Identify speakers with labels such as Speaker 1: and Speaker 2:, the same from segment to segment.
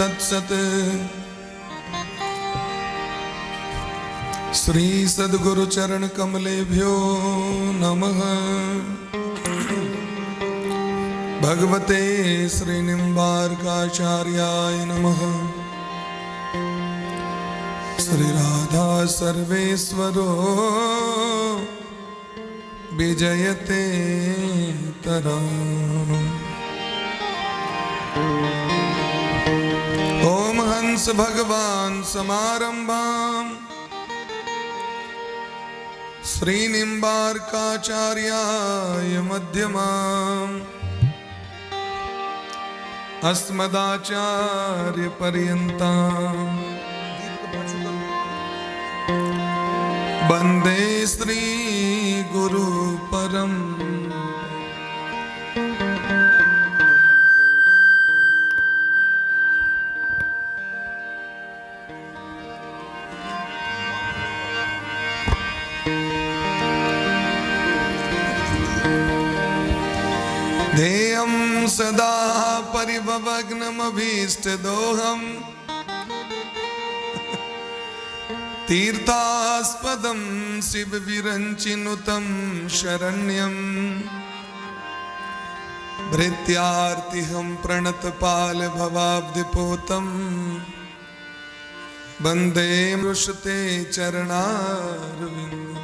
Speaker 1: तत्सत। श्री सद्गुरु चरण कमलेभ्यो नमः। भगवते श्री निम्बार्काचार्याय नमः। श्री राधा सर्वेश्वरो विजयते तराम्। ओम हंस भगवान समारंभाम श्रीनिम्बार्काचार्याय मध्यमाम् अस्मदाचार्य पर्यन्ताम् वन्दे श्री गुरु परम। ध्येयं सदा परिभवग्नमभीष्टदोहम् तीर्थास्पदं शिवविरञ्चिनुतं शरण्यं भृत्यार्तिहं प्रणतपालभवाब्धिपोतं वन्दे मृषते चरणारविन्दम्।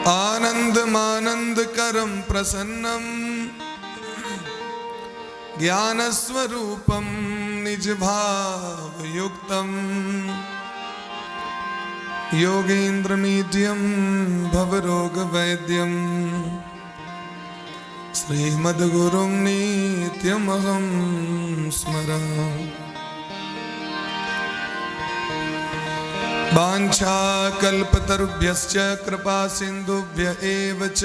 Speaker 1: आनन्दमानन्दकरं प्रसन्नं ज्ञानस्वरूपं निजभावयुक्तं योगीन्द्रमीड्यं भवरोगवैद्यं श्रीमद्गुरुं नित्यमहं स्मरामि। वाञ्छाकल्पतरुभ्यश्च कृपा सिन्धुभ्य एव च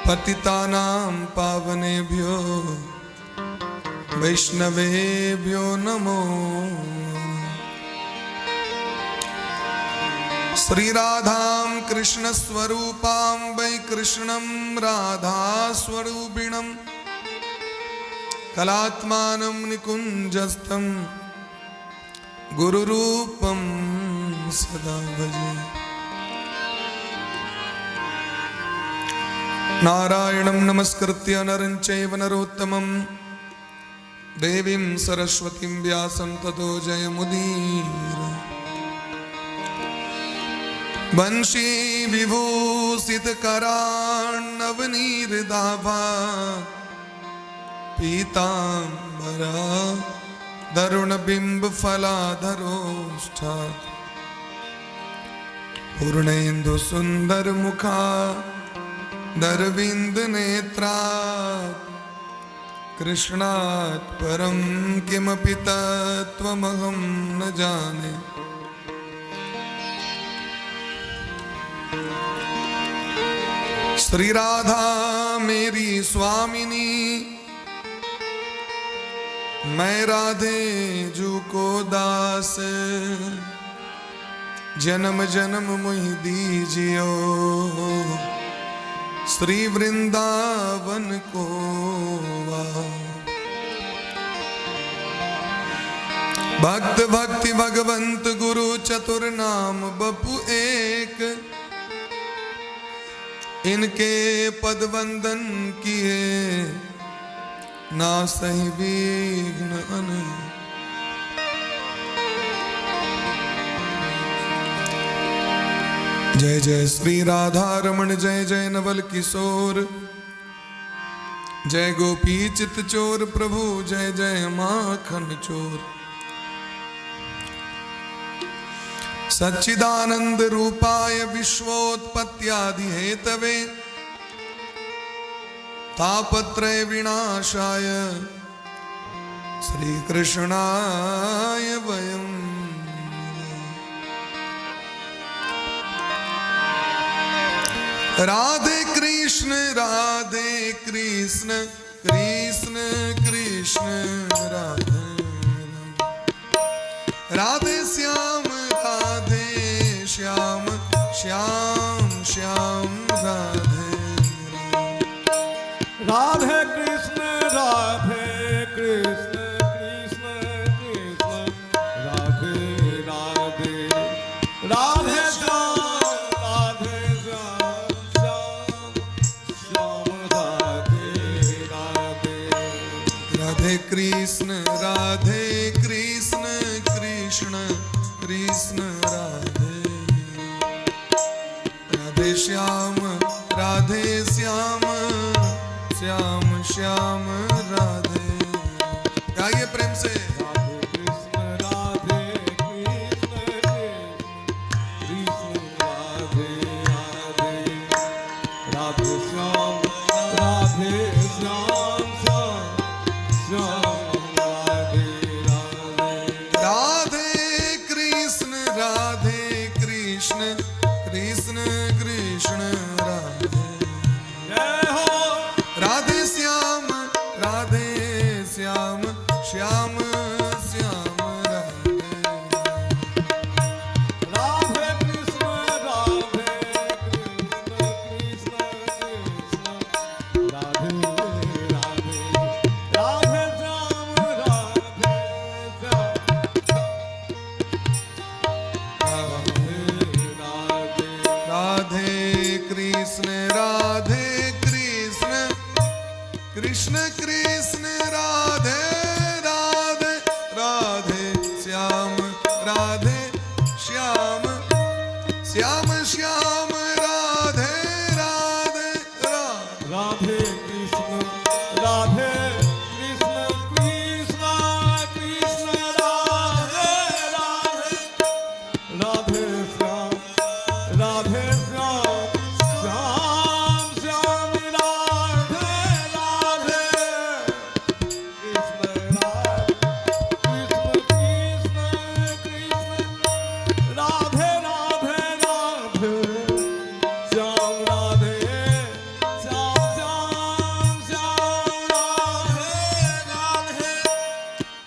Speaker 1: पतितानां पावनेभ्यो वैष्णवेभ्यो नमो। श्रीराधां कृष्णस्वरूपां वै कृष्णं राधास्वरूपिणं कलात्मानं निकुञ्जस्थं गुरुरूपं सदा भजे। नारायणं नमस्कृत्य नरं चैव नरोत्तमं देवीं सरस्वतीं व्यासं ततो जयमुदीरये। वंशी विभूषितकरार्णवनीरदाभा पीताम्बरा दरुणबिम्बफलाधरोष्ठात् पूर्णेन्दुसुन्दरमुखा दरविन्दनेत्रात् कृष्णात् परं किमपि तत्त्वमहं न जाने। श्री राधा मेरी स्वामिनी मैं राधे जू को दास जन्म जन्म मुहि दीजियो श्री वृंदावन को भक्त भक्ति भगवंत गुरु चतुर नाम बपु एक इनके पद वंदन किए ना सही विघ्न अनेक। जय जय श्री राधा रमण जय जय नवल किशोर जय गोपी चित चोर प्रभु जय जय माखन चोर। सच्चिदानंद रूपाय विश्वोत्पत्त्यादि हेतवे तापत्रय विनाशाय श्री कृष्णाय वयम्। राधे कृष्ण कृष्ण कृष्ण राधे राधे श्याम श्याम श्याम श्याम राधे
Speaker 2: राधे कृष्ण राधे कृष्ण कृष्ण कृष्ण राधे राधे राधे श्याम श्याम श्याम राधे राधे
Speaker 1: राधे कृष्ण कृष्ण कृष्ण कृष्ण राधे राधे श्याम श्याम श्याम श्याम राधे। गाइए प्रेम से।
Speaker 2: राधे कृष्ण कृष्ण कृष्ण राधे राधे राधे श्याम श्याम श्याम राधे राधे
Speaker 1: राधे कृष्ण कृष्ण कृष्ण कृष्ण राधे
Speaker 2: जय हो
Speaker 1: राधे श्याम श्याम श्याम श्याम राधे
Speaker 2: राधे कृष्ण कृष्ण कृष्ण राधे राधे राधे श्याम राधे राधे
Speaker 1: राधे कृष्ण कृष्ण कृष्ण राधे राधे राधे श्याम श्याम श्याम श्याम राधे राधे
Speaker 2: राधे कृष्ण कृष्ण कृष्ण राधे राधे राधे श्याम श्याम श्याम राधे राधे कृष्ण कृष्ण राधे राधे राधे श्याम राधे श्याम श्याम श्याम राधे राधे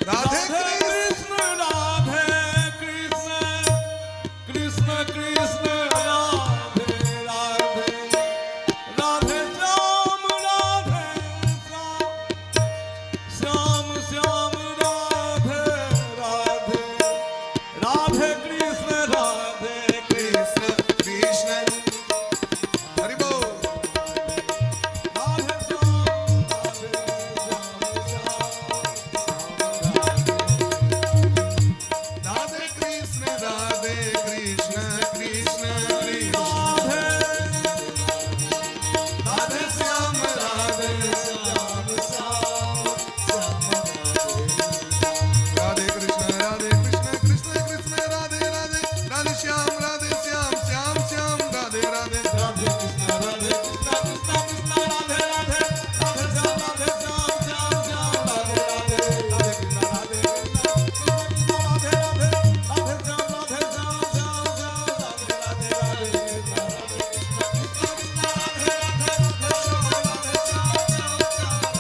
Speaker 1: राधे
Speaker 2: कृष्ण कृष्ण कृष्ण राधे राधे राधे श्याम श्याम श्याम राधे राधे राधे कृष्ण
Speaker 1: कृष्ण कृष्ण हरि बोल।
Speaker 2: राधे श्याम
Speaker 1: राधे कृष्ण कृष्ण कृष्ण राधे श्याम राधे कृष्ण कृष्ण कृष्ण राधे राधे राधे श्याम श्याम श्याम राधे राधे
Speaker 2: राधे कृष्ण कृष्ण कृष्ण राधे राधे राधे श्याम श्याम श्याम राधे राधे राधे कृष्ण राधे राधे राधे श्याम श्याम श्याम राधे राधे राधे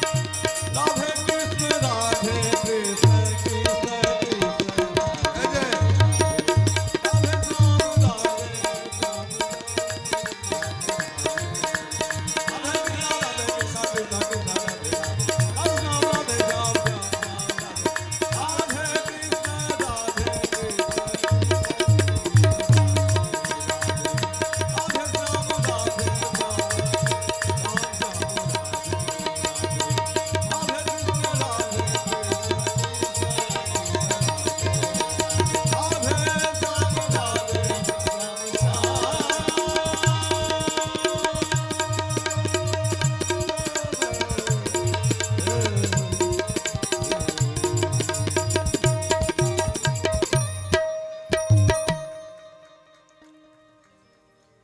Speaker 2: कृष्ण राधे कृष्ण राधे कृष्ण कृष्ण
Speaker 1: जय जय।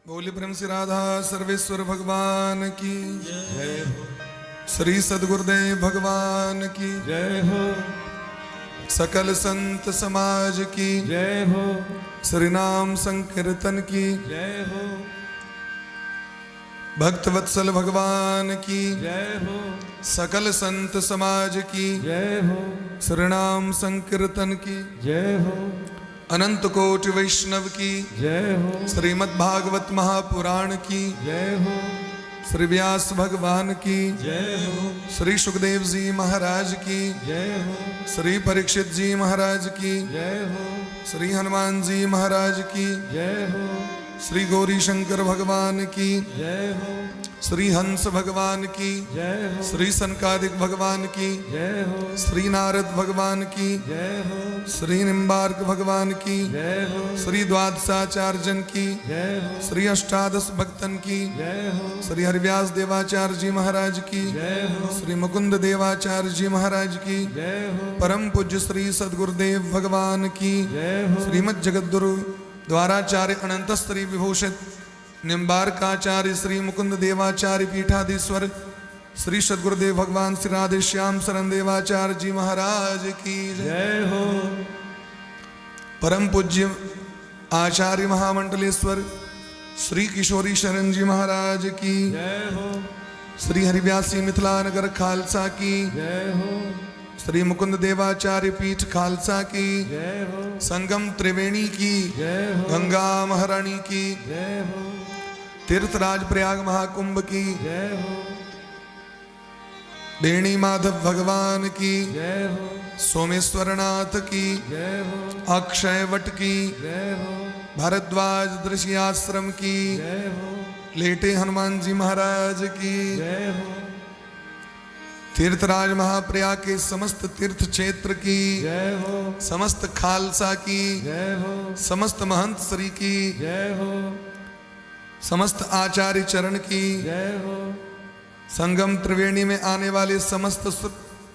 Speaker 1: बोली प्रेम से राधा सर्वेश्वर भगवान की
Speaker 2: जय हो
Speaker 1: श्री सद्गुरुदेव भगवान की
Speaker 2: जय हो
Speaker 1: सकल संत समाज की
Speaker 2: जय हो
Speaker 1: श्री नाम संकीर्तन की
Speaker 2: जय हो
Speaker 1: भक्त वत्सल भगवान की
Speaker 2: जय हो
Speaker 1: सकल संत समाज की
Speaker 2: जय हो
Speaker 1: श्री नाम संकीर्तन की
Speaker 2: जय हो
Speaker 1: अनंत कोटि वैष्णव की
Speaker 2: जय हो
Speaker 1: श्रीमद् भागवत महापुराण की
Speaker 2: जय हो
Speaker 1: श्री व्यास भगवान की
Speaker 2: जय हो,
Speaker 1: श्री सुखदेव जी महाराज की
Speaker 2: जय हो,
Speaker 1: श्री परीक्षित जी महाराज की
Speaker 2: जय हो,
Speaker 1: श्री हनुमान जी महाराज की
Speaker 2: जय हो,
Speaker 1: श्री गौरी शंकर भगवान की
Speaker 2: जय हो,
Speaker 1: श्री हंस भगवान की
Speaker 2: जय हो,
Speaker 1: श्री सनकादिक भगवान की
Speaker 2: जय हो,
Speaker 1: श्री नारद भगवान की
Speaker 2: जय हो,
Speaker 1: श्री निम्बार्क भगवान की
Speaker 2: जय हो,
Speaker 1: श्री द्वादशाचार्य जन की
Speaker 2: जय हो,
Speaker 1: श्री अष्टादश भक्तन की
Speaker 2: जय हो,
Speaker 1: श्री हरिव्यास देवाचार्य जी महाराज की
Speaker 2: जय हो,
Speaker 1: श्री मुकुंद देवाचार्य जी महाराज की
Speaker 2: जय हो,
Speaker 1: परम पूज्य श्री सदगुरुदेव भगवान की
Speaker 2: जय हो,
Speaker 1: श्रीमद जगद्गुरु द्वाराचार्य अनंत श्री विभूषित निम्बार्काचार्य श्री मुकुंद देवाचार्य पीठाधीश्वर श्री सदगुरुदेव भगवान श्री राधे श्याम शरण देवाचार्य जी महाराज की जय।
Speaker 2: जय हो,
Speaker 1: परम पूज्य आचार्य महामंडलेश्वर श्री किशोरी शरण जी महाराज की
Speaker 2: जय हो,
Speaker 1: श्री हरिव्यासी मिथिला नगर खालसा की
Speaker 2: जय हो,
Speaker 1: श्री मुकुंद देवाचार्य पीठ खालसा की
Speaker 2: जय हो,
Speaker 1: संगम त्रिवेणी की
Speaker 2: जय हो,
Speaker 1: गंगा महारानी की
Speaker 2: जय हो,
Speaker 1: तीर्थराज प्रयाग महाकुंभ की
Speaker 2: जय हो,
Speaker 1: बेणी माधव भगवान की
Speaker 2: जय हो,
Speaker 1: सोमेश्वरनाथ की
Speaker 2: जय हो,
Speaker 1: अक्षय वट की
Speaker 2: जय हो,
Speaker 1: भारद्वाज दृश्य आश्रम की
Speaker 2: जय हो,
Speaker 1: लेटे हनुमान जी महाराज की
Speaker 2: जय हो,
Speaker 1: तीर्थराज महाप्रयाग के समस्त तीर्थ क्षेत्र की
Speaker 2: जय हो,
Speaker 1: समस्त खालसा की
Speaker 2: जय हो,
Speaker 1: समस्त महंत श्री की
Speaker 2: जय हो,
Speaker 1: समस्त आचार्य चरण की
Speaker 2: जय हो,
Speaker 1: संगम त्रिवेणी में आने वाले समस्त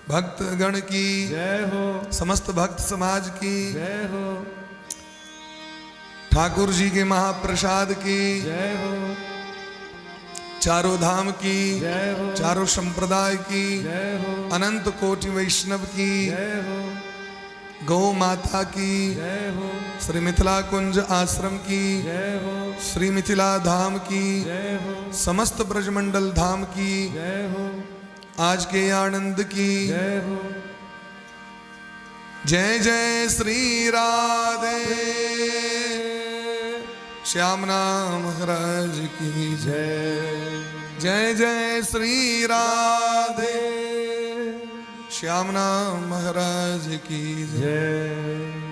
Speaker 1: भक्त गण की
Speaker 2: जय हो,
Speaker 1: समस्त भक्त समाज की
Speaker 2: जय हो,
Speaker 1: ठाकुर जी के महाप्रसाद की
Speaker 2: जय हो,
Speaker 1: चारों धाम की
Speaker 2: जय हो,
Speaker 1: चारों संप्रदाय की
Speaker 2: जय हो,
Speaker 1: अनंत कोटि वैष्णव की
Speaker 2: जय हो,
Speaker 1: गौ माता की
Speaker 2: जय हो,
Speaker 1: श्री मिथिला कुंज आश्रम की
Speaker 2: जय हो,
Speaker 1: श्री मिथिला धाम की
Speaker 2: जय हो,
Speaker 1: समस्त ब्रजमंडल धाम की
Speaker 2: जय हो,
Speaker 1: आज के आनंद की
Speaker 2: जय हो,
Speaker 1: जय जय श्री राधे श्यामना महाराज की जय जय जय श्री राधे श्यामना महाराज की जय।
Speaker 2: जय।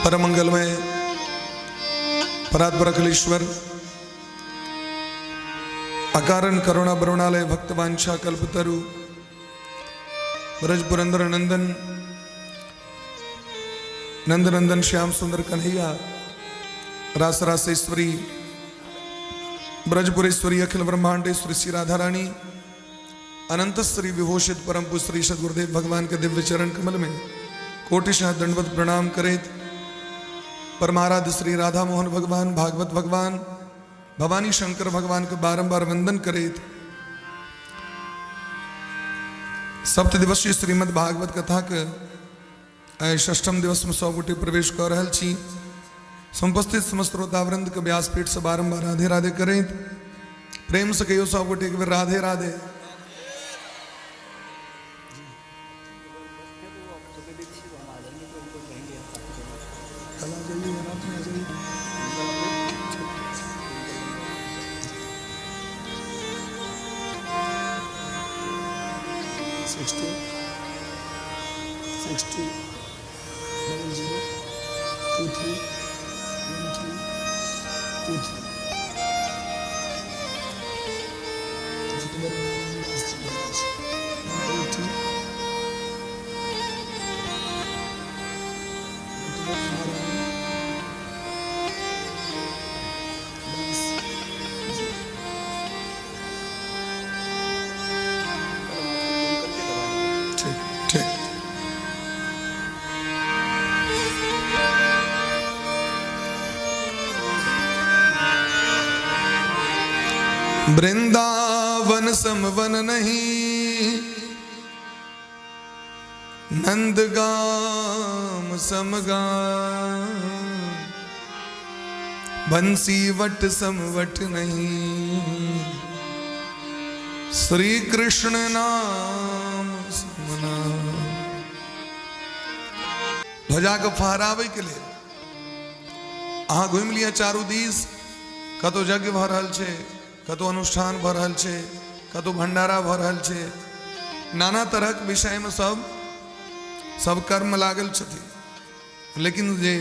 Speaker 1: परम मंगलमय परात्पर अखिलेश्वर अकारण करुणा बरुणालय भक्तवांछा कल्पतरु ब्रज पुरंदर नंदन नंदनंदन श्याम सुंदर कन्हैया रास रासेश्वरी ब्रजपुरेश्वरी अखिल ब्रह्मांडेश्वरी श्री राधा रानी अनंत श्री विभूषित परम पूज्य श्री सदगुरुदेव भगवान के दिव्य चरण कमल में कोटिशः दंडवत प्रणाम करेत। परमाराध्य श्री राधा मोहन भगवान भागवत भगवान भवानी शंकर भगवान को बारंबार वंदन करेत। सप्त दिवसीय श्रीमद् भागवत कथा के आइ षष्ठम दिवस में 100 गोटे प्रवेश कर रहल छी। समुपस्थित समस्त श्रोतावृंद के व्यासपीठ से बारंबार राधे राधे करेत। प्रेम से कहियो 100 गोटे के राधे राधे। वृंदावन समवन नहीं नंदगाम समगाम बंसी वट समवट नहीं श्री कृष्ण नाम समना। ध्वजा के फहरावे के लिए अहाँ घूम लिया चारू दिस, कतो यज्ञ भ रहल छै, कतो अनुष्ठान भ रहल छै, कतो भंडारा भ रहल छै, नाना तरहक विषय में सब कर्म लागल छथि। लेकिन जे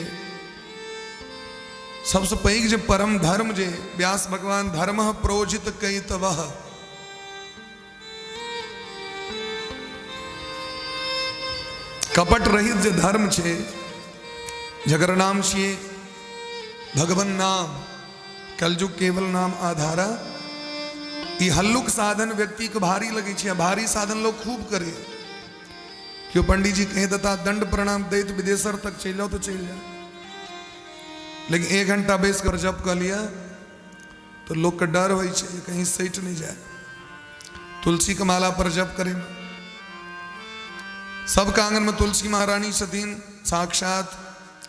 Speaker 1: सबसे पैघ जे परम धर्म जे व्यास भगवान धर्म प्रोजित कैतवः, कपट रहित जे धर्म छे, जगर नाम छिए भगवन नाम, कलयुग केवल नाम आधारा। ई हल्लुक साधन व्यक्ति को भारी लगे छे, भारी साधन लोग खूब करे। क्यों पंडित जी कहे देता दंड प्रणाम दैत विदेशर तक चल जाओ तो चल जाओ, लेकिन 1 घंटा बैस कर जप कर लिया तो लोग का डर हो कहीं सैट नहीं जाए। तुलसी के माला पर जप करे, सबका आंगन में तुलसी महारानी छथिन साक्षात,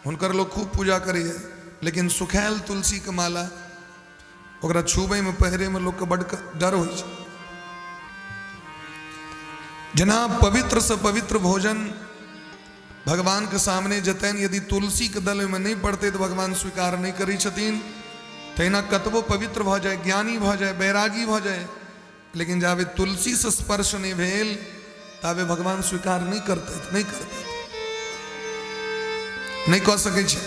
Speaker 1: हुनकर लोग खूब पूजा करे है। लेकिन सुखायल तुलसी के माला ओकरा छुबे में पहरे में लोग के बड़ डर हो। जना पवित्र से पवित्र भोजन भगवान के सामने जतन यदि तुलसी के दल में नहीं पड़ते तो भगवान स्वीकार नहीं करी छथिन। तहिना कतबो पवित्र भ जाए, ज्ञानी भ जाए, बैरागी भ जाए, लेकिन जावे तुलसी से स्पर्श नहीं भेल तावे भगवान स्वीकार नहीं करते, नहीं कह सके छे।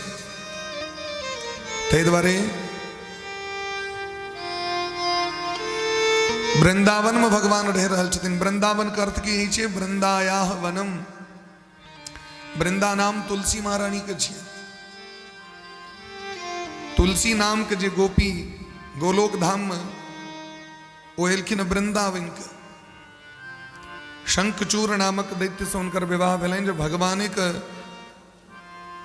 Speaker 1: तै द्वारे वृंदावन में भगवान रह रहल छथिन। वृंदावन का अर्थ की छे वृंदायाह वनम, वृंदा नाम तुलसी महारानी के छे। तुलसी नाम के जे गोपी गोलोक धाम में ओ एलखिन वृंदावन के। शंखचूर नामक दैत्य से उनकर विवाह भेलनि, जो भगवान के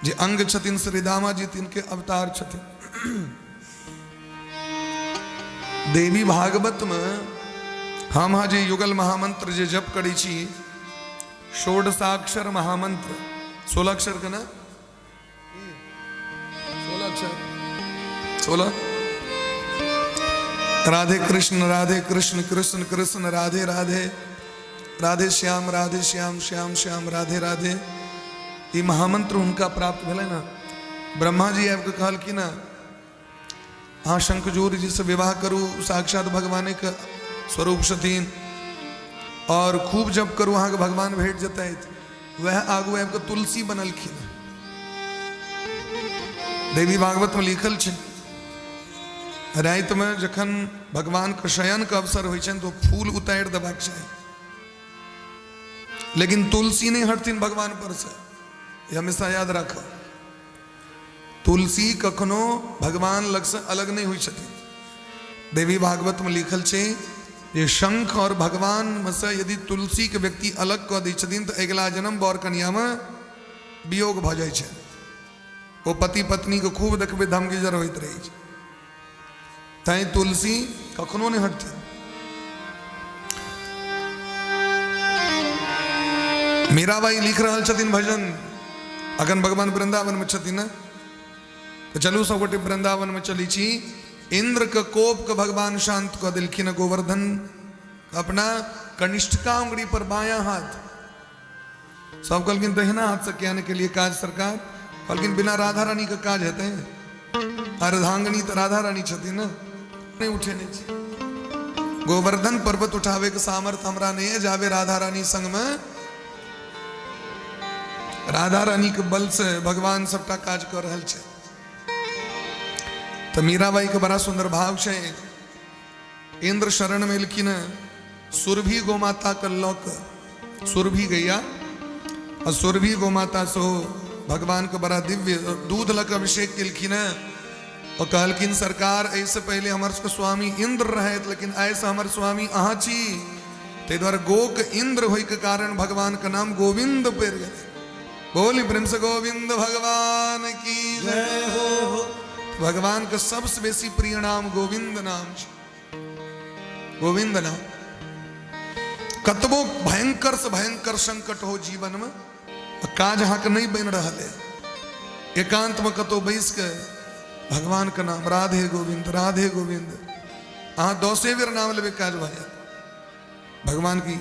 Speaker 1: जे अंग छथिन श्री दामा जी तिनके अवतार छथिन। देवी भागवत में हम जे युगल महामंत्र जे जप करी छी, षोडशाक्षर महामंत्र, 16 अक्षर का ना, 16 अक्षर, 16। राधे कृष्ण कृष्ण कृष्ण राधे राधे, राधे श्याम श्याम श्याम राधे राधे। ये महामंत्र उनका प्राप्त भेल ना। ब्रह्मा जी आपको कहल कि ना हाँ शंखचूर जी से विवाह करूँ, साक्षात भगवान के स्वरूप छथिन, और खूब जप करूँ अहाँ के भगवान भेट जतै। वह आगू आपको तुलसी बनलखिन। देवी भागवत में लिखल छे रात में जखन भगवान के शयन के अवसर होइ छनि तो फूल उतारि देबाक चाही, लेकिन तुलसी नहीं हटथिन भगवान पर से। ये हमेशा याद रखो, तुलसी कखनो भगवान लग से अलग नहीं हुई छथिन। देवी भागवत में लिखल छे ये शंख और भगवान में से यदि तुलसी के व्यक्ति अलग कऽ दै छथिन तो अगला जन्म बर कन्या में वियोग भ जाइ छै। वो पति पत्नी को खूब देखबे धमगीजर होइत रहे छै। तैं तुलसी कखनो नहीं हटथिन। मीराबाई लिख रहल छथिन भजन, अखन भगवान वृंदावन में छथिन न, तो चलू सब गोटे वृंदावन में चली छी। इंद्र के कोप के भगवान शांत कऽ देलखिन। गोवर्धन अपना कनिष्ठिका उंगली पर बायां हाथ, सब कहलखिन दहिना हाथ से क्या के लिए काज सरकार, कहलखिन बिना राधा रानी का काज हेतै, अर्धांगनी तो राधा रानी छथिन न, नहीं उठे नहीं। गोवर्धन पर्वत उठावे के सामर्थ्य हमरा नहीं है, जावे राधा रानी संग में, राधा रानी के बल से भगवान सबटा काज कर रहल छे। तो मीराबाई के बड़ा सुंदर भाव छे। इंद्र शरण में एलखिन, सुरभि गोमाता के लौक, सुरभि गैया और सुरभि गोमाता सो भगवान के बड़ा दिव्य दूध लक अभिषेक केलखिन और कहलखिन सरकार ऐसे पहले हमार स्वामी इंद्र रहे, लेकिन ऐसे हमार स्वामी अहाँ छी। ते द्वारा गो के इंद्र होय के कारण भगवान का नाम गोविंद पड़ गए। बोली प्रेम से गोविंद भगवान की जय हो। भगवान का सबसे बेसी प्रिय नाम गोविंद नाम छे। गोविंद नाम कतबो भयंकर से भयंकर संकट हो जीवन में, काज अहाँ के नहीं बन रहा है, एकांत में कतो बैस के भगवान का नाम राधे गोविंद अहाँ 10 बेर नाम लेबे काज भ जात। भगवान की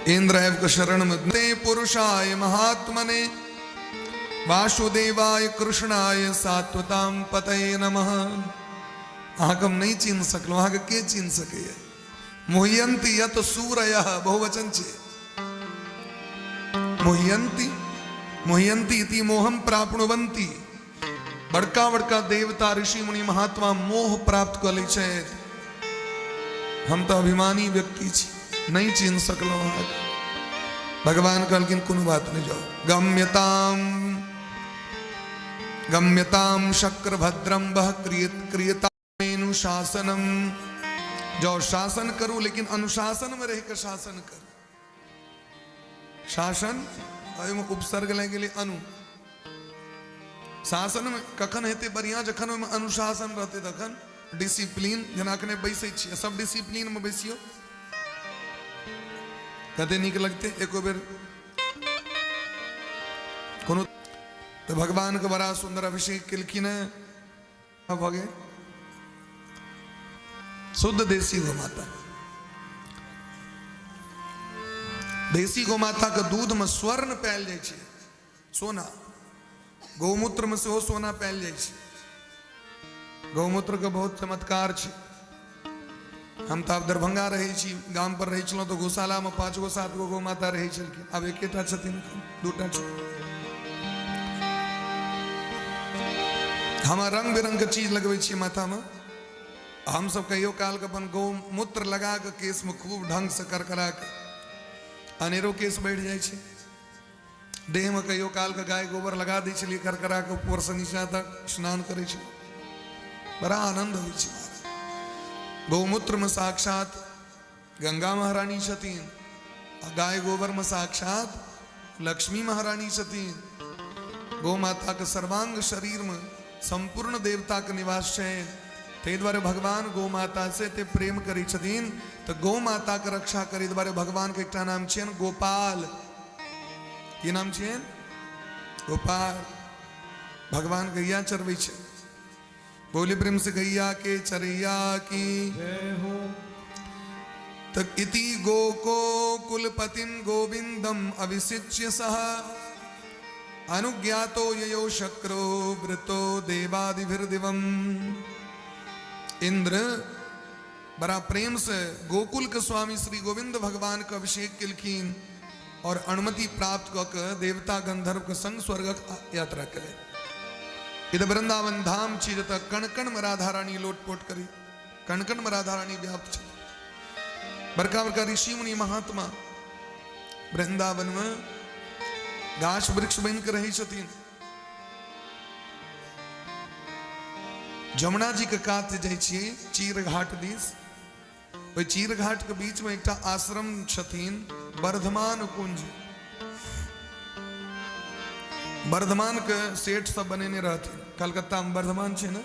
Speaker 1: इंद्रैव क शरण ते पुरुषाय महात्मने वासुदेवाय कृष्णाय सात्वताम पतये नमः। आगम नहीं चीन सकलो, आगे के चीन सके। मुह्यंती यत सूरयः बहुवचन छे। मुह्यंती मुह्यंती इति मोहम प्राप्नुवंती। बड़का बड़का देवता ऋषि मुनि महात्मा मोह प्राप्त कर ले छे। हम तो अभिमानी व्यक्ति छी, नहीं चीन सकलो। भगवान कहलखिन कोनो बात नहीं, जाओ। गम्यताम गम्यताम शक्र भद्रम वह क्रियतानुशासनम। जाओ शासन करो, लेकिन अनुशासन में रहकर शासन कर। शासन में उपसर्ग लगे लिए अनु। शासन में कखन हेते बढ़िया, जखन में अनुशासन रहते तखन डिसिप्लिन। जनाकने बैसे छी, सब डिसिप्लिन में बैसियो, कते निक लगते। एको बेर कोनो तो भगवान के बड़ा सुंदर अभिषेक किलखिन है। अब हो गए शुद्ध देसी गौ माता। देसी गौ माता के दूध में स्वर्ण पायल जाय छे, सोना। गौमूत्र में से हो सोना पायल जाय छे। गौमूत्र के बहुत चमत्कार छे। हम तो अब दरभंगा रहे छी, गाम पर रहे छलौं तो गौशाला में 5 गो 7 गो गौ माता रहे छलखिन। अब एकेटा छथिन, दूटा छथिन। हम रंग बिरंग के चीज लगबै छी माथा में। हम सब कहियो काल के अपन गौमूत्र लगा के केस में खूब ढंग से करकरा के अनेरो केस बैठ जाय छे। देह में कहियो काल के गाय गोबर लगा दै छलिए, करकरा के ऊपर से नीचा तक स्नान करे छे। बड़ा आनंद होइ छे। गौमूत्र में साक्षात गंगा महारानी छथिन, गाय गोबर में साक्षात लक्ष्मी महारानी छथिन। गौ माता के सर्वांग शरीर में संपूर्ण देवता के निवास है। ते द्वारे भगवान गौ माता से ते प्रेम करी छथिन। तो गौ माता के रक्षा करे द्वारे भगवान के एकटा नाम छेन गोपाल। की नाम छेन? गोपाल। भगवान गैया चरबै छे। बोले प्रेम से गैया के चरैया की
Speaker 2: जय हो।
Speaker 1: तक इति गोको कुलपतिम गोविंदम अभिषिच्य सह अनुज्ञातो ययो शक्रो वृतो देवादिभिर्दिवम। इंद्र बड़ा प्रेम से गोकुल के स्वामी श्री गोविंद भगवान का अभिषेक किलखिन और अनुमति प्राप्त कर देवता गंधर्व के संग स्वर्ग यात्रा करे। इध वृंदावन धाम छी जत कण कण में राधा रानी लोटपोट करी। कण कण में राधा रानी व्याप्त छे। बड़का बड़का ऋषि मुनि महात्मा वृंदावन में गाछ वृक्ष बन के रही छथिन। जमुना जी के कात जाय छियै चीर घाट दिस। ओइ चीर घाट के बीच में एकटा आश्रम छथिन, वर्धमान कुंज। वर्धमान के सेठ सब बनेने रहथिन। कलकत्ता में वर्धमान छे ना।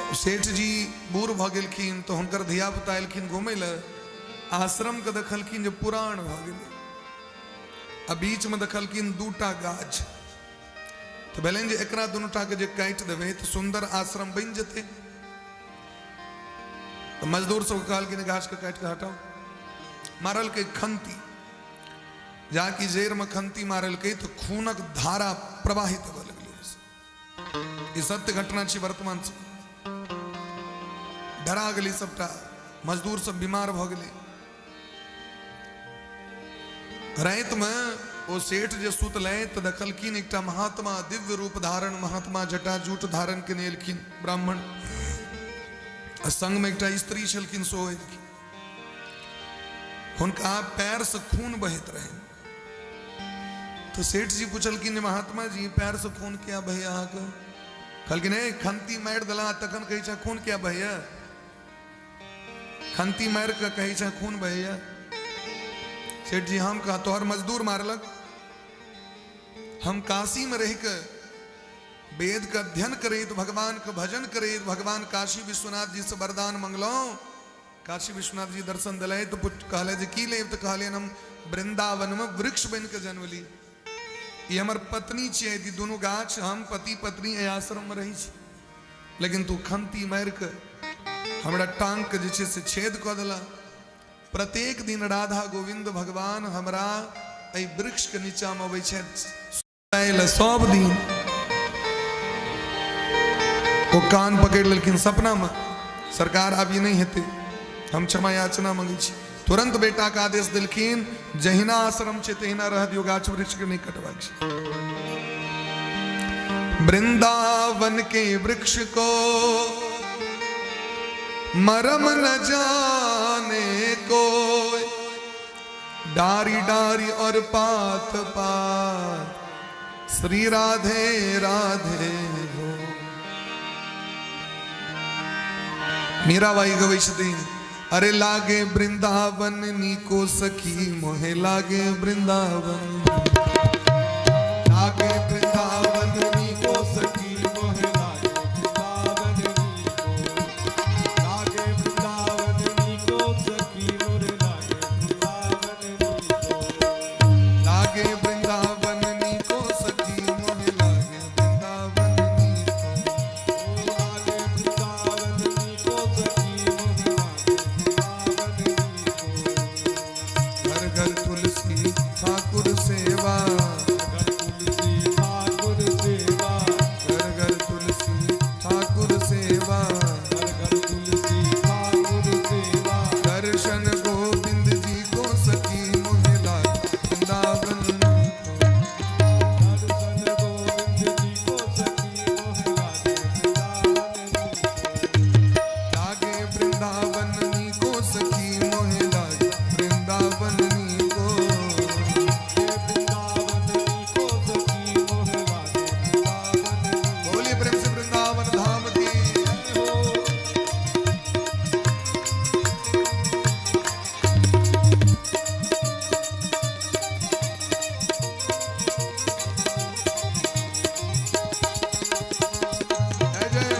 Speaker 1: तो सेठ जी बूढ़ भ गेलखिन तो हुनकर धिया पुता एलखिन घूमे ले। आश्रम के देखलखिन जे पुरान भ गेलै। आ बीच में देखलखिन 2टा गाछ। तो भेलनि जे एकरा दुनूटा के जे काटि देबै तो सुंदर आश्रम बन जेतै। तो मजदूर सब कहलखिन गाछ के काटि के हटाओ। मारल के खंती, जाकि जेर में खंती मारल के तो खूनक धारा प्रवाहित भ लगलै। ई सत्य घटना छै वर्तमान से। डरा गेलै सबटा, मजदूर सब बीमार भ गेलै। रात में वो सेठ जे सुतलै तो देखलखिन एकटा महात्मा दिव्य रूप धारण, महात्मा जटा जूट धारण केने एलखिन ब्राह्मण। संग में एकटा स्त्री छलखिन सो एलखिन। हुनका पैर से खून बहत रहे। तो सेठ जी पूछलखिन महात्मा जी पैर से खून क्या बहे अहाँ के? कहलखिन खंती मारि देला तखन कहै छै खून क्या बहैया? खंती मारि के कहै छै खून बहैया? सेठ जी हम कहा तोहर मजदूर मारलक। हम काशी में रह के वेद का अध्ययन करे, तो भगवान का भजन करे, भगवान काशी विश्वनाथ जी से वरदान मंगलो। काशी विश्वनाथ जी दर्शन दिलाए तो कहले जे की लेब? तो कहले हम वृंदावन में वृक्ष बन के जन्म ली। ये हमर पत्नी छे। दोनों गाछ हम पति पत्नी ए आश्रम में रही छी। लेकिन तू खंती मार के हमरा टांग के जे छे से छेद क देला। प्रत्येक दिन राधा गोविंद भगवान हमरा एहि वृक्ष के नीचा में अबै छै सब दिन। वो कान पकड़ लेलखिन सपना में, सरकार आब ई नहीं हेतै, हम क्षमा याचना मांगै छी। तुरंत बेटा का आदेश दिलखिन, जहिना आश्रम छै तहिना रह दियो, गाछ वृक्ष के नहीं कटबाक छै। वृंदावन के वृक्ष को मरम न जाने को, डारी डारी और पात पात श्री राधे राधे हो। मीराबाई गवै छथिन, अरे लागे वृंदावन नीको सखी मोहे लागे वृंदावन, लागे वृंदावन नीको सखी मोहे लागे वृंदावन नीको, लागे वृंदावन नीको सखी मोहे लागे वृंदावन नीको, लागे वृंदावन नीको सखी मोहे लागे वृंदावन नीको, लागे वृंदावन नीको सखी मोहे लागे वृंदावन नीको। घर घर तुलसी ठाकुर सेवा, घर तुलसी ठाकुर सेवा, घर घर तुलसी ठाकुर सेवा, घर घर तुलसी ठाकुर सेवा। दर्शन गोविंद जी को सखी मोहे लागे वृंदावन नीको, दर्शन गोविंद जी को सखी मोहे लागे वृंदावन नीको, लागे वृंदावन नीको सखी मोहे लागे वृंदावन नीको, वृंदावन नीको सखी मोहे लागे वृंदावन नीको। बोलिए प्रेम से वृंदावन धाम की जय हो। जय जय।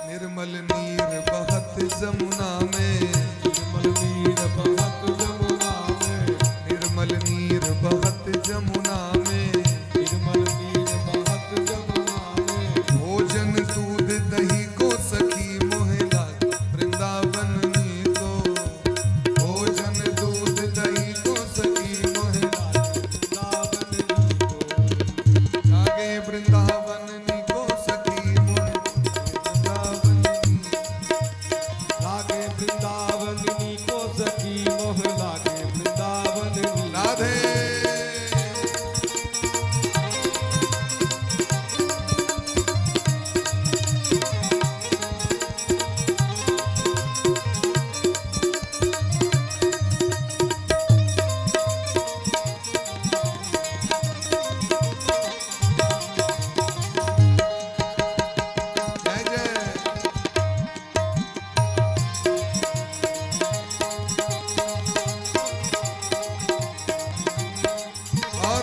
Speaker 1: निर्मल नीर बहत जमुना में, निर्मल नीर बहत जमुना में, निर्मल नीर बहत जमुना में, निर्मल नीर बहत जमुना में। भोजन दूध दही को सखी मोहे लागे वृंदावन नीको, भोजन दूध दही को सखी मोहे लागे वृंदावन नीको, लागे वृंदावन नीको सखी मोहे वृंदावन नीको, लागे वृंदावन नीको सखी मोहे लागे वृंदावन नीको। राधे जय जय। और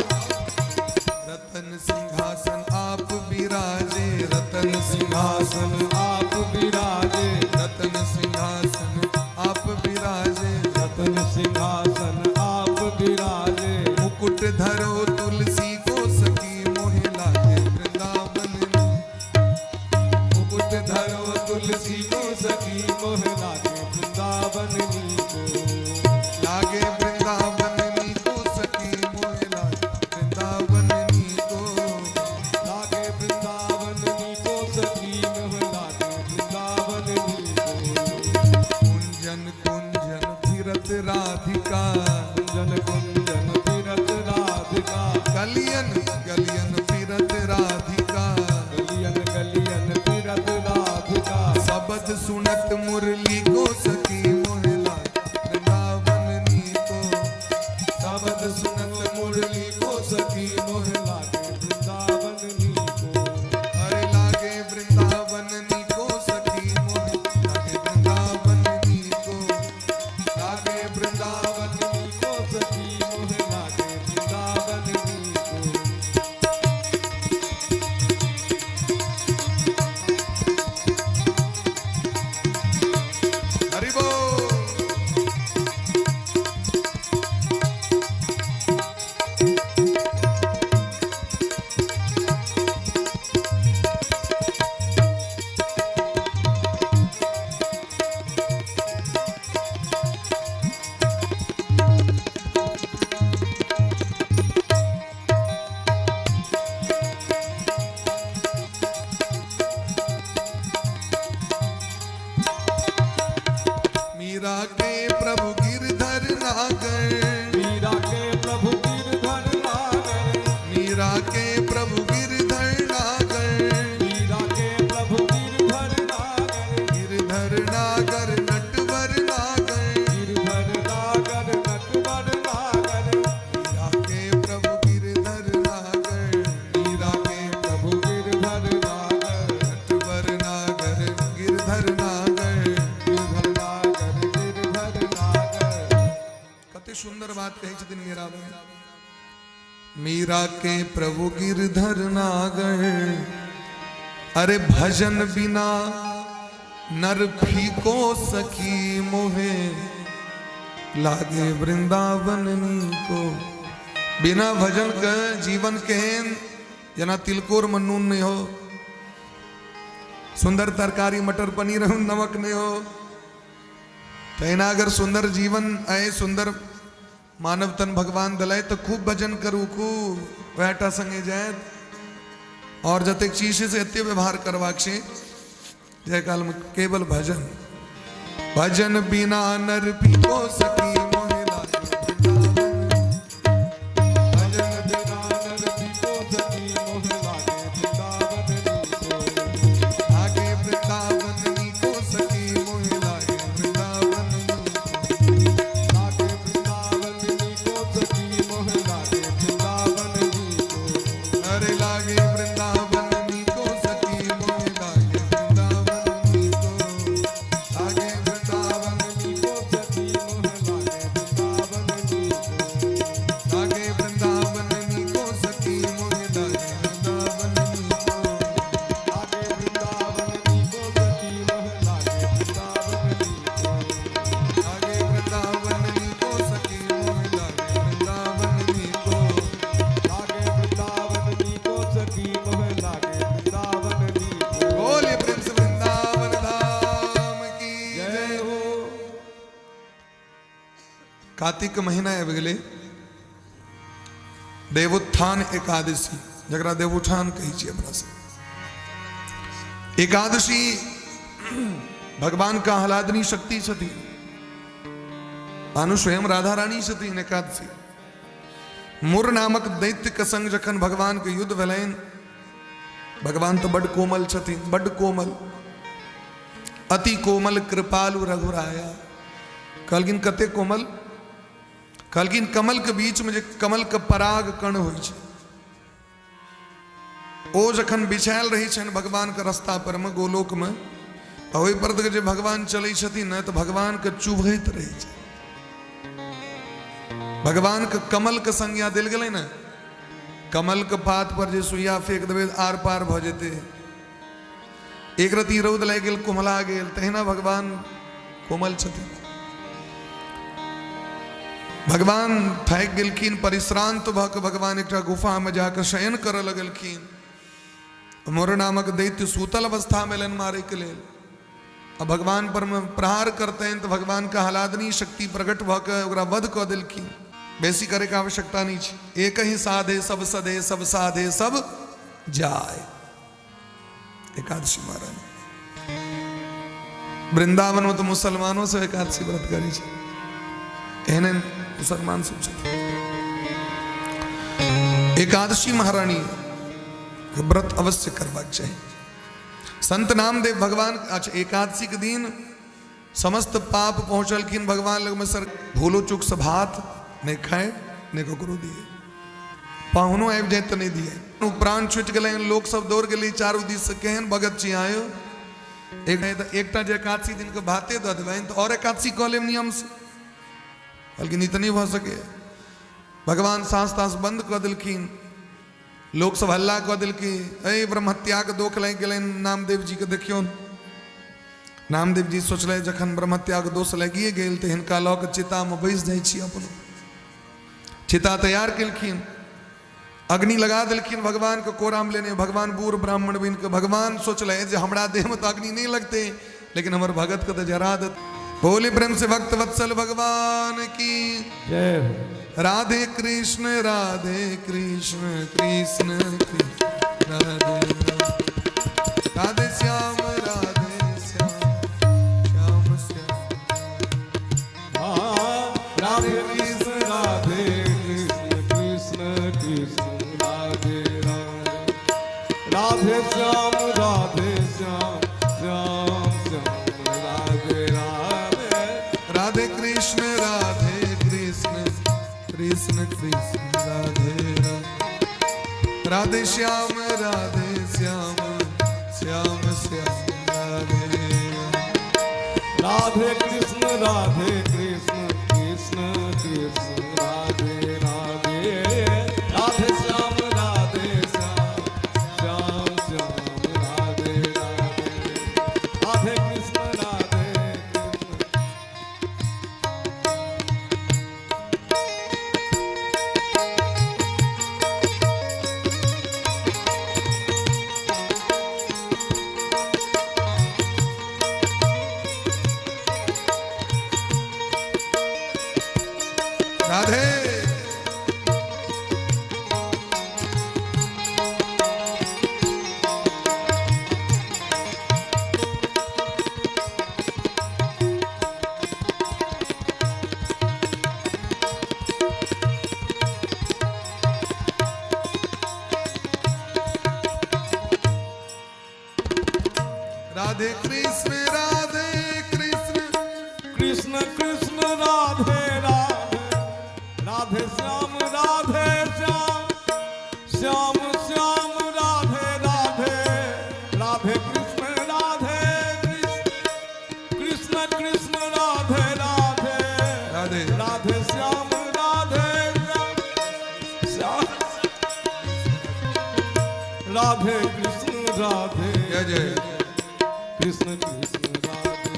Speaker 1: रतन सिंहासन आप विराजे, रतन सिंहासन आप विराजे, रतन सिंहासन आप विराजे, रतन सिंहासन आप विराजे। मुकुट धरो तुलसी को सखी मोहे लागे वृंदावन नीको, मुकुट धरो तुलसी को सखी मोहे लागे वृंदावन नीको, लागे वृंदावन नीको सखी मोहे लागे वृंदावन नीको, लागे वृंदावन नीको सखी मोहे लागे वृंदावन नीको। कुंजन कुंजन फिरत राधिका, कुंजन कुंजन फिरत राधिका, गलियन गलियन फिरत राधिका, गलियन गलियन फिरत राधिका। शब्द सुनत मुरली को सखी मोहे लागे वृंदावन नीको, शब्द सुनत मुरली को सखी मोहे लागे वृंदावन नीको। अरे लागे वृंदावन नीको सखी मोहे लागे वृंदावन नीको, लागे वृंदावन नीको सखी मोहे लागे वृंदावन नीको। सुंदर बात कही छथिन मीरा बहन। मीरा के प्रभु गिरधर नागर, अरे भजन बिना नर फीको सखी मोहे, लागे वृंदावन को। बिना भजन के जीवन केहन जना तिलकोर में नून नहीं हो, सुंदर तरकारी मटर पनीर नमक नहीं हो। तैना अगर सुंदर जीवन आए, सुंदर मानव तन भगवान दलाए तो खूब भजन करू, खूब वैटा संगे जाए और जतेक चीज से अत्य व्यवहार करवाक छे। जय काल में केवल भजन, भजन बिना नर पीको सखी मोहे लागे वृंदावन को। अरे लागे वृंदावन को सखी मोहे लागे वृंदावन को। लागे वृंदावन को सखी मोहे लागे वृंदावन को। लागे वृंदावन को सखी मोहे लागे वृंदावन को। लागे वृंदावन को सखी मोहे लागे वृंदावन को। लागे वृंदावन को सखी मोहे लागे वृंदावन को।
Speaker 2: लागे वृंदावन को सखी मोहे लागे वृंदावन को।
Speaker 1: बोले प्रेम से वृंदावन धाम की
Speaker 2: जय हो।
Speaker 1: कार्तिक महीना है बगले देवोत्थान एकादशी, जगरा देवोत्थान कही छे अपना से। एकादशी भगवान का आह्लादनी शक्ति छथि, अनु स्वयं राधा रानी छथिन। एकादशी मुर नामक दैत्य के संग जखन भगवान के युद्ध भेलैन, भगवान तो बड़ कोमल छथिन, बड़ कोमल, अति कोमल कृपालु रघुराया। कहलखिन कते कोमल, कहलखिन कमल के बीच में जे कमल के पराग कण होइ छै, ओ जखन बिछायल रही छन भगवान के रास्ता पर में गोलोक में, ओहि पर जे भगवान चलै छथिन न तो भगवान के चुभैत रही छै। भगवान के कमल के संज्ञा दिल गेलै न, कमल के पात पर जे सुइया फेंक देबै आर पार भ जेतै। एक रति रौद लागि गेल, कुम्हला गेल, तहिना भगवान कोमल छथिन। भगवान थाकि गेलखिन, परिश्रांत भ के भगवान एकटा गुफा में जाकर शयन करऽ लगलखिन। मोर नामक दैत्य सूतल अवस्था में लन मारे के लेल, अब भगवान पर में प्रहार करते हैं तो भगवान का आह्लादनी शक्ति प्रकट भ के ओकरा वध कऽ देलखिन। बेसी करे के आवश्यकता नहीं छै, एक ही साधे सब सधे, सब साधे सब जाय। एकादशी महारानी वृंदावन में तो मुसलमानों से एकादशी व्रत करी छै, एहने मुसलमान सब छथिन। एकादशी महारानी के व्रत अवश्य करबाक चाहिए। संत नामदेव भगवान अच्छा एकादशी के दिन समस्त पाप पहुंचलखिन भगवान लग में। सर भूलो चूक से भात नहीं खाए, नहीं ककरो दिए, पाहुनो आबि जाए तो नहीं दिए। प्राण छुटि गए, लोग सब दौड़ गए चारू दिस से, केहन भगत छी आयो। एकटा जे एकादशी दिन के भाते दऽ देबनि तो और एकादशी कऽ लेब नियम से, बल्कि इतनी भ सके। भगवान सांस तास बंद कऽ देलखिन, लोग सब हल्ला कऽ देलखिन, अय ब्रह्महत्या के दोख लागि गेलनि नामदेव जी के। देखियौ नामदेव जी सोचले जखन ब्रह्महत्या के दोष लागिए गेल तऽ हिनका लऽ के चिता में बैस जाइ छी। अपन चिता तैयार केलखिन, अग्नि लगा देलखिन भगवान के कोरा में लेने। भगवान बूढ़ ब्राह्मण बन के भगवान सोचले जे हमरा देह में तो अग्नि नहीं लगते, लेकिन हमर भगत के तो जरा दे। बोले प्रेम से भक्त वत्सल भगवान की
Speaker 2: जय हो।
Speaker 1: राधे कृष्ण कृष्ण कृष्ण राधे राधे श्याम राधे श्याम श्याम श्याम।
Speaker 2: राधे कृष्ण कृष्ण कृष्ण राधे राधे। राधे श्याम श्याम श्याम राधे राधे।
Speaker 1: राधे कृष्ण कृष्ण कृष्ण राधे राधे। राधे श्याम श्याम श्याम श्याम राधे
Speaker 2: राधे कृष्ण कृष्ण कृष्ण कृष्ण
Speaker 1: राधे कृष्ण राधे कृष्ण
Speaker 2: कृष्ण कृष्ण राधे राधे राधे श्याम राधे श्याम श्याम श्याम राधे राधे राधे कृष्ण राधे कृष्ण कृष्ण राधे राधे
Speaker 1: राधे
Speaker 2: राधे श्याम राधे श्याम राधे कृष्ण राधे
Speaker 1: जय जय
Speaker 2: कृष्ण कृष्ण राधे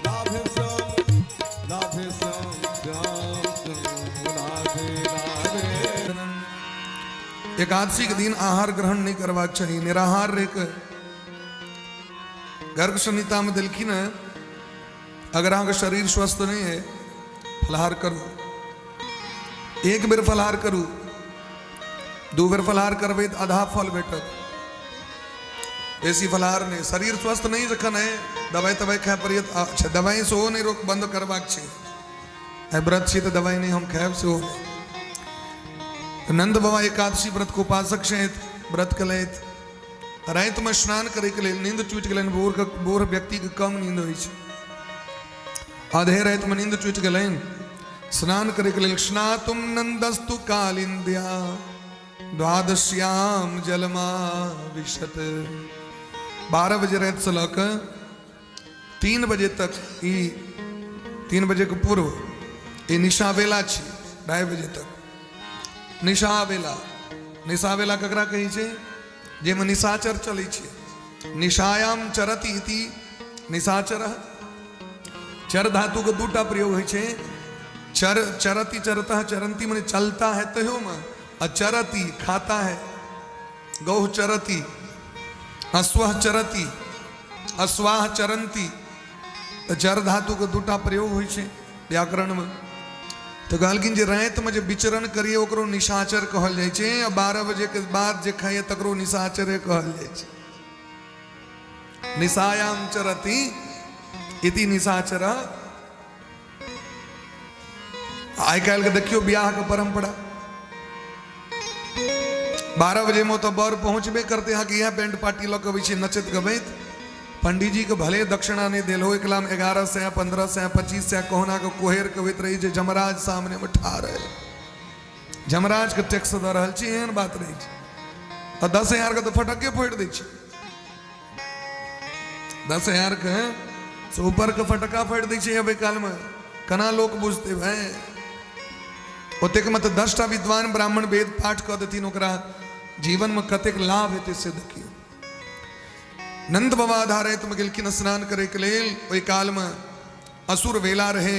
Speaker 2: राधे श्याम श्याम श्याम राधे राधे।
Speaker 1: एकादशी के दिन आहार ग्रहण नहीं करवाक चाहिए। निराहार रहकर गर्ग संहिता में दिलखी न अगर आपका शरीर स्वस्थ नहीं है फलहार करो। एक बेर फलहार करू, दो बेर फलहार करवे तो आधा फल भेटत। ऐसी फलहार ने शरीर स्वस्थ नहीं जखन है दवाई तवाई खाए पर अच्छा दवाई से हो नहीं रोक बंद करवाक छे। व्रत छे तो दवाई नहीं हम खाए से हो नहीं। नंद बाबा एकादशी व्रत को उपासक छे व्रत कलैत रात में स्नान करे के लिए नींद चूट गए। बूढ़ व्यक्ति के कम नींद हो आधे रात में नींद चूट गए। स्नान करे के लिए स्नातुम नंदस्तु कालिंद्या द्वादश्याम जलमा विशत। 12 बजे रात से लेकर 3 बजे तक 3 बजे के पूर्व ये निशा वेला छे। 2:30 बजे तक निशा वेला। निशा वेला ककरा कही छे जेम निशाचर चली छे। निशायाम चरति इति निशाचर। चर धातु के दूटा प्रयोग है छे। चर चरति चरता चरंती माने चलता है तो में अचरति खाता है। गौ चरति अश्वः चरति अश्वाह चरंती। चर धातु के दूटा प्रयोग हो व्याकरण में। तो कहलखिन जे रात में जो विचरण करिए ओकरो निशाचर कहल जाय छे। 12 बजे के बाद जे खाइए तकरो निशाचरे कहल जाय छे। निशायाम चरति इति निशाचर। आइ काल के देखियो ब्याह के परंपरा 12 बजे में तो बर पहुंचबे करते हैं कि यह बैंड पार्टी लग के नचत गबैत। पंडित जी के भले दक्षिणा नहीं दिल हो एकला में 11 से 15 से 25 से कोहना के कोहेर के होत रही जे जमराज सामने में ठाड़ है। जमराज के टैक्स द रहल छी एहन बात रही छै। और 10,000 के तो फटके फोड़ दै छै। 10,000 के से ऊपर के फटका फोड़ दै छै। अब काल में कना लोग बुझते भाई ओतेक मत 10टा विद्वान ब्राह्मण वेद पाठ कर देथिन ओकरा जीवन में कतेक लाभ हेतै से देखियो। नंद बाबा आधारित में गेलखिन स्नान करे के लेल। ओहि काल में असुर वेला रहे।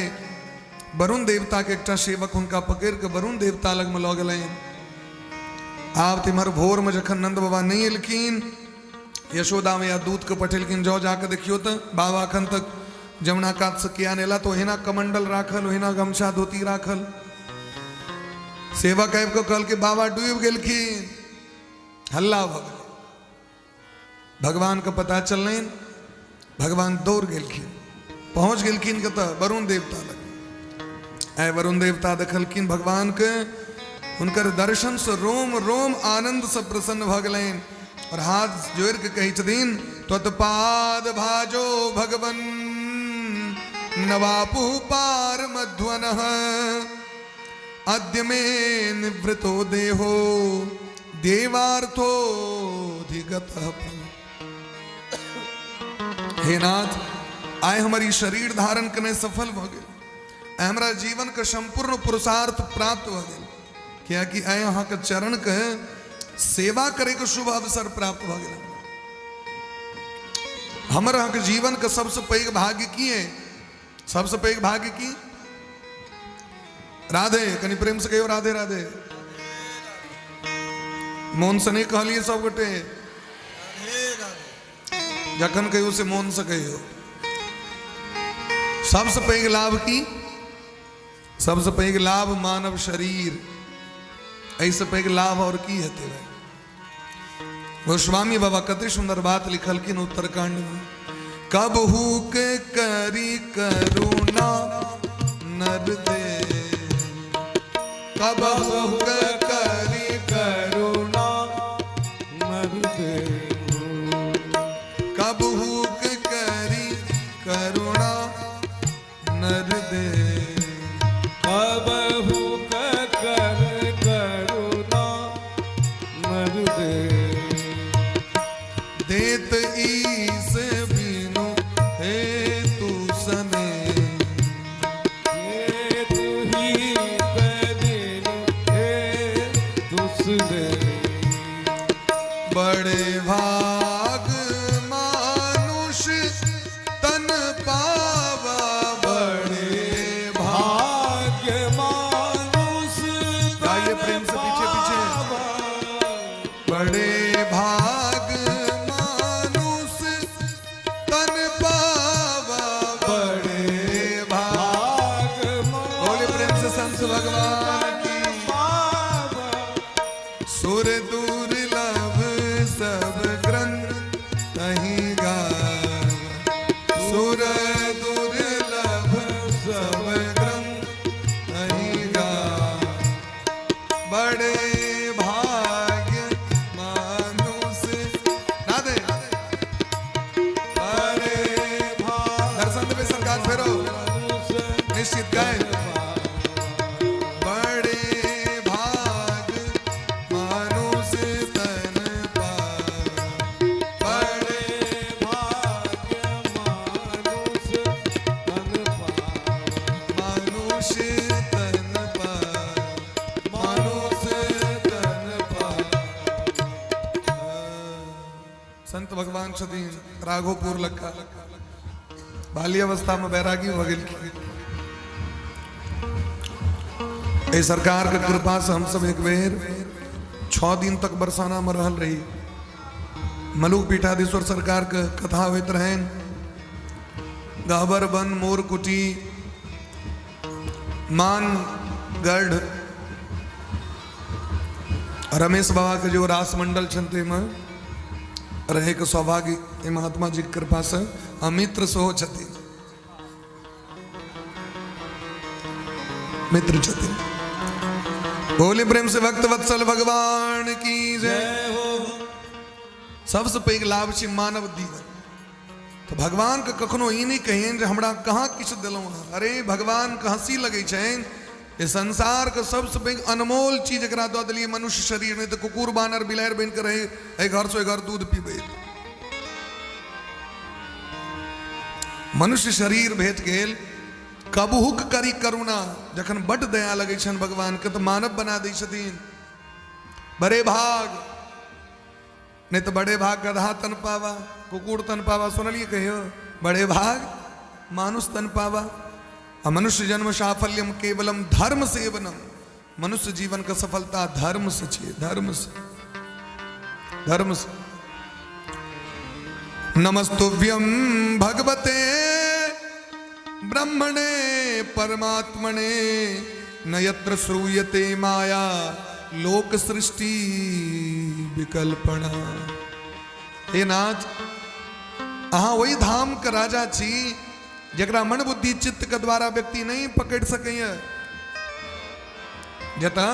Speaker 1: वरुण देवता के एकटा सेवक हुनका पकड़ के वरुण देवता लग में लऽ गेलनि। आब तिम्हर भोर में जखन नंद बाबा नहीं एलखिन यशोदा में या दूत के पठेलखिन जाओ जाके देखियो तो बाबा अखन तक जमुना कात से किया नेला तो ओहिना कमंडल राखल ओहिना गमछा धोती राखल। सेवक आबि के कहल के बाबा डूब गेलखिन। हल्ला भ गेल। भगवान के पता चलनि। भगवान दौड़ गेलखिन पहुंच गेलखिन कतऽ वरुण देवता लग। आइ वरुण देवता देखलखिन भगवान के। हुनकर दर्शन से रोम रोम आनंद से प्रसन्न भ गेलनि और हाथ जोड़ के कही छथिन त्वत्पाद भाजो भगवन नवापु पार मध्वनः अद्य मे निवृतो देहो देवार्थो धिगतः। हे नाथ आय हमारी शरीर धारण करने सफल भ गेल। हमरा जीवन के संपूर्ण पुरुषार्थ प्राप्त भ गेल। क्या कि आय अहाँ के चरण के सेवा करे के शुभ अवसर प्राप्त भ गेल। हमर अहाँ के जीवन के सबसे पैघ भाग्य की है। सबसे पैघ भाग्य की राधे कनी प्रेम से कहियो राधे राधे। मौन से नहीं कहलिए सब गोटे जखन कहियो से मौन से कहियो। सबसे पैघ लाभ की सबसे पैघ लाभ मानव शरीर। ऐसे पैघ लाभ और की हेतै। गोस्वामी बाबा कते सुंदर बात लिखलखिन उत्तरकांड में। कबहू के करी करुणा नर दे कबहू के करी
Speaker 2: करुणा नर दे
Speaker 1: लेत ईस बीनु हे तू सने।
Speaker 2: ये तू ही कदीन है तुसने।
Speaker 1: बड़े भाग मानुष तन पावा, बड़े
Speaker 2: भाग्य मानुष
Speaker 1: गाइए प्रेम से पीछे पीछे। बड़े भाग मानुष तन पावा, बड़े भाग। बोले प्रेम से संत भगवान की। सुर दुर्लभ सब ग्रंथ कहीं गावा, सुर दुर्लभ सब ग्रंथ कहीं गावा। बड़े भाग्य मानुष राधे। बड़े दर्शन पे सरकार फेरो निश्चित गाय। बड़े भाग मानुष तन पावा, बड़े
Speaker 2: भाग्य मानुष तन पावा।
Speaker 1: मानुष तन पावा, मानुष तन पावा। संत भगवान छदीन राघोपुर लखा बाल्यावस्था में बैरागी हो गई। ए सरकार के कृपा से हम सब एक बेर 6 दिन तक बरसाना में रहल रही। मलुक पीठाधीश्वर सरकार के कथा होते रहे। गाबर बन मोर कुटी मानगढ़ रमेश बाबा के जो रासमंडल छनते में रहे के सौभाग्य ए महात्मा जी की कृपा से अमित्र सोह छति मित्र छति। बोले प्रेम से भक्त वत्सल भगवान की जय।
Speaker 2: जय हो।
Speaker 1: सबसे पैघ लाभ छै मानव जीवन। तो भगवान के कखनो ई नहीं कहिए हमरा कहाँ किछ दिलौं। अरे भगवान के हंसी लगे छन। ये संसार के सबसे पैघ अनमोल चीज एकरा दऽ देलिए मनुष्य शरीर। नहीं तो कुकुर बानर बिलायर बन के रहे ए घर से घर दूध पीबे। मनुष्य शरीर भेट गेल। कबहुक करी करुणा जखन बड दया लगे छन भगवान के तो मानव बना दै छथिन। बड़े भाग नहीं तो बड़े भाग गधा तन पावा कुकुर तन पावा। सुनलिए कहियो बड़े भाग मानुष तन पावा। मनुष्य जन्म साफल्यम केवलम धर्म सेवनम। मनुष्य जीवन का सफलता धर्म से छे। धर्म से धर्म से। नमस्तुभ्यम भगवते ब्रह्मणे परमात्मने न यत्र श्रूयते माया लोक सृष्टि विकल्पना। हे नाथ अहाँ वही धाम का राजा छी जकरा मन बुद्धि चित्त के द्वारा व्यक्ति नहीं पकड़ सके। जता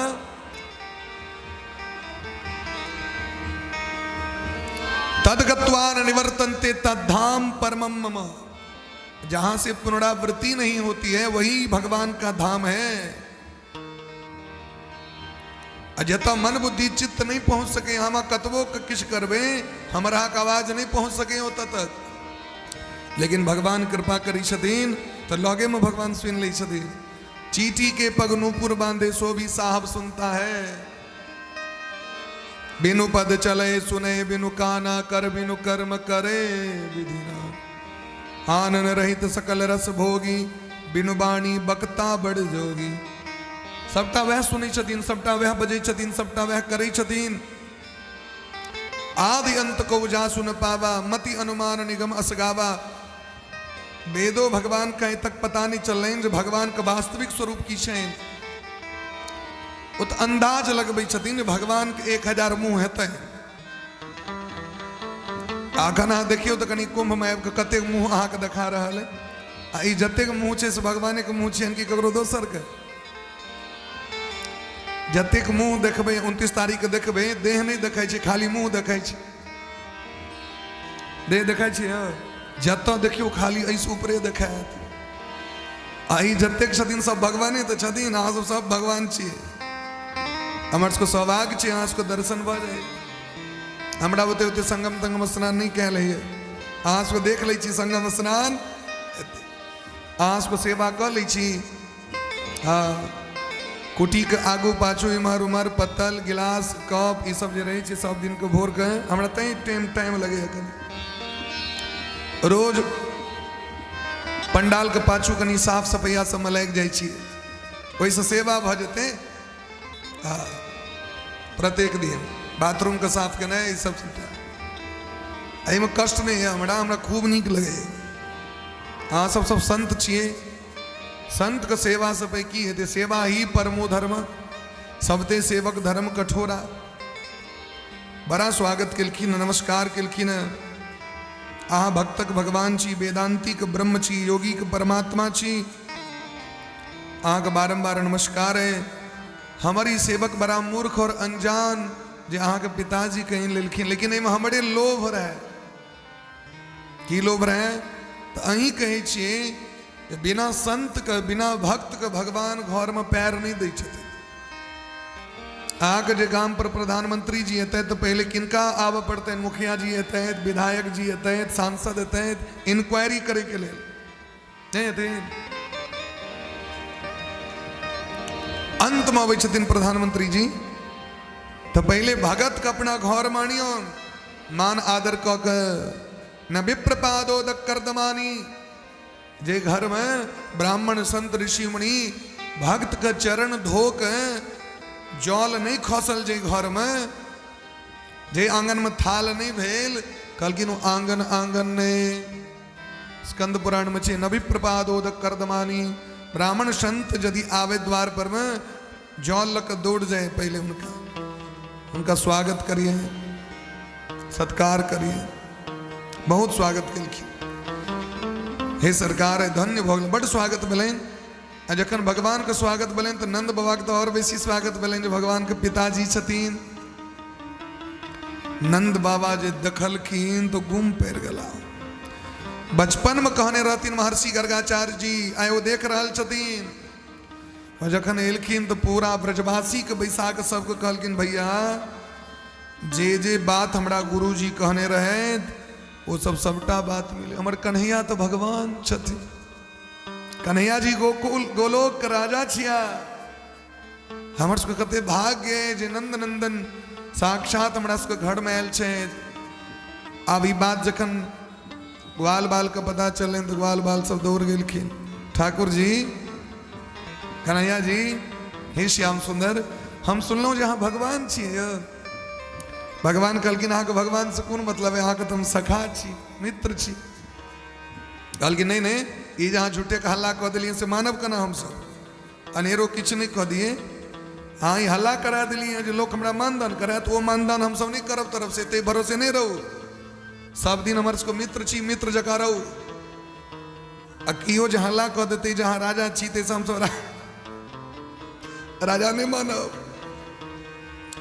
Speaker 1: तदगत्वा न निवर्तन्ते तद्धाम परमम मम। जहां से पुनरावृत्ति नहीं होती है वही भगवान का धाम है। जता मन बुद्धि चित्त नहीं पहुंच सके हम कतबो किस करबे हमरा का आवाज नहीं पहुंच सके होता तक। लेकिन भगवान कृपा करी छथिन तो लगे में भगवान सुन ले छथिन। चीटी के पग नूपुर बांधे सो भी साहब सुनता है। बिनु पद चले सुने बिनु काना कर बिनु कर्म करे विधिना। आनन रहित सकल रस भोगी बिनु बाणी बकता बड़ जोगी। सबटा वह सुनै छथिन सबटा वह बजै छथिन सबटा वह करै छथिन। आदि अंत को जा सुन पावा मति अनुमान निगम असगावा। वेदो भगवान कहीं तक पता नहीं चल रहे भगवान का वास्तविक स्वरूप की छे। उत अंदाज लगबै छथिन भगवान के 1000 मुंह हेतै। आखन अहाँ देखियो तो कनी कुंभ में कते मुंह अहाँ के देखा रहल है। आ ई जतेक मुंह छे से भगवान के मुंह छियन कि ककरो दोसर के। जतेक मुंह देखबै 29 तारीख के देखबै देह नहीं देखाय छे खाली मुंह देखाय छे। देह देखाय छे जतऽ देखियो खाली ऐसे ऊपरे देखायत। आई जतेक छथिन सब भगवाने तो छथिन। अहाँ सब भगवान छियै। हमर सबके सौभाग्य छै अहाँ सबके दर्शन भऽ जाय। हमरा होते होते संगम तंगम स्नान नहीं कह ली आँस को देख ली संगम स्नान आँस को सेवा कर ली हाँ कुटी के आगू पाछू इमहर उमहर पत्तल गिलास कप ये सब जो रही सब दिन को भोर के हमरा तई टाइम लगे रोज पंडाल के पाछू कनी साफ सफैया सब में लग जाए वैसे सेवा भ जते हाँ प्रत्येक दिन बाथरूम के साफ केना ये सब में कष्ट नहीं है हमरा खूब नीक लगे हाँ सब संत छिए संत के सेवा से पैकी है सेवा ही परमो धर्म सबते सेवक धर्म कठोरा बड़ा स्वागत केलखिन नमस्कार केलखिन आहा भक्तक भगवान छी वेदांतिक ब्रह्म छी योगी के परमात्मा छी आहा के बारंबार नमस्कार है हमारी सेवक बड़ा मूर्ख और अनजान जे आहा के पिताजी कहीं लेलखिन लेकिन एहिमे हमरे लोभ रहे की लोभ रहे तो अहीं कहे छिए बिना संत के बिना भक्त के भगवान घर में पैर नहीं दै छथिन आके जे गाम पर प्रधानमंत्री जी अतः तो पहले किनका आब पड़ते मुखिया जी अतः विधायक जी अतः सांसद अतः इंक्वायरी करे के लिए अंत में अबै छथिन प्रधानमंत्री जी तो पहले भगत के अपना घर मानियो मान आदर क के न विप्रपादोदक कर्दमानी जे घर में ब्राह्मण संत ऋषि मुनि भक्त के चरण धोक जल नहीं खसल जे घर में जे आंगन में थाल नहीं भेल कहलखिन आंगन आंगन ने स्कंद पुराण में छे नभी प्रपादोदक कर्दमानी ब्राह्मण संत यदि आवे द्वार पर में जल लक दौड़ जाए पहले उनका स्वागत करिए सत्कार करिए बहुत स्वागत केलखिन हे सरकार है धन्य भगल बड़ स्वागत भेलन जखन भगवान के स्वागत भेलन तो नंद बाबा के तो और बेसी स्वागत भेलन जो भगवान के पिताजी छथिन नंद बाबा जे देखलखिन तो गुम पैर गला बचपन में कहने रहथिन महर्षि गर्गाचार्य जी आए वो देख रहल छथिन और जखन एलखिन तो पूरा ब्रजवासी के बैसा के सबके कहलखिन भैया जे बात हमरा गुरुजी कहने रहे वो सबटा बात मिले हमर कन्हैया तो भगवान छथिन कन्हैया जी गोकुल गोलोक के राजा छिया हमर सबके कते भाग्य जे नंद नंदन साक्षात हमरा सबके घर में आयल छे आब ई बात जखन ग्वाल बाल के पता चले तो ग्वाल बाल सब दौड़ गेलखिन ठाकुर जी कन्हैया जी हे श्याम सुंदर हम सुनलहुँ जे अहाँ भगवान छियै भगवान कहलखिन अहाँके भगवान से कोन मतलब है अहाँके तो हम सखा छी मित्र छी कहलखिन नहीं ये जहाँ झूठे के हल्ला कह दिलिए से मानव केना हम सब अनेरो किछ नहीं कह दिए हाँ ये हल्ला करा दिलिए जो लोग हमरा मानदान करे तो वो मानदान हम सब नहीं करब तरफ से ते भरोसे नहीं रहू सब दिन हमारे सबको मित्र छी मित्र जका रहू कियो जे हल्ला कह देते जहाँ राजा छी ते हम सब राजा नहीं मानब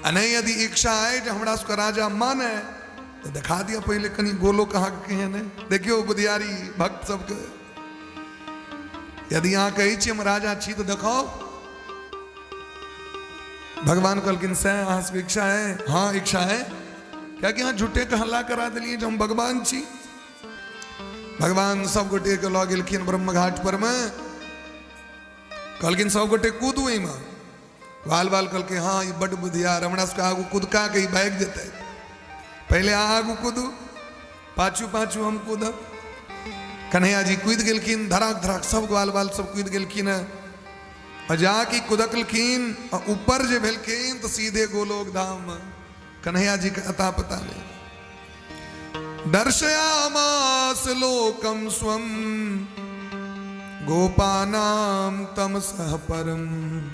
Speaker 1: नहीं यदि इच्छा है जो हमरा सबका राजा माने तो दिखा दिया पहले कनी गोलो कहाँ के हैं देखियो बुधियारी भक्त सबके यदि यहाँ कही छी हम राजा छी तो दिखाओ भगवान कहलखिन से अहाँ सबके इच्छा है हाँ इच्छा है क्या कि यहाँ झूठे के हल्ला करा दिलिए जो हम भगवान छी भगवान सब गोटे के लऽ गेलखिन ब्रह्म घाट पर में कहलखिन सब गोटे कूदू में बाल बाल कहलके हाँ ये बड़ बुधियार हमरा सबके आगू कूदका के भाग जेते पहले आगू कूदू पाछू पाछू हम कूदब कन्हैया जी कूद गेलखिन धड़ाक धड़ाक सब ग्वाल बाल सब कूद गेलखिन और जाके कुदकलखिन और ऊपर जे भेलखिन तो सीधे गोलोक धाम कन्हैया जी का अता पता नहीं दर्शयामास लोकम स्वम गोपानाम तम सह परम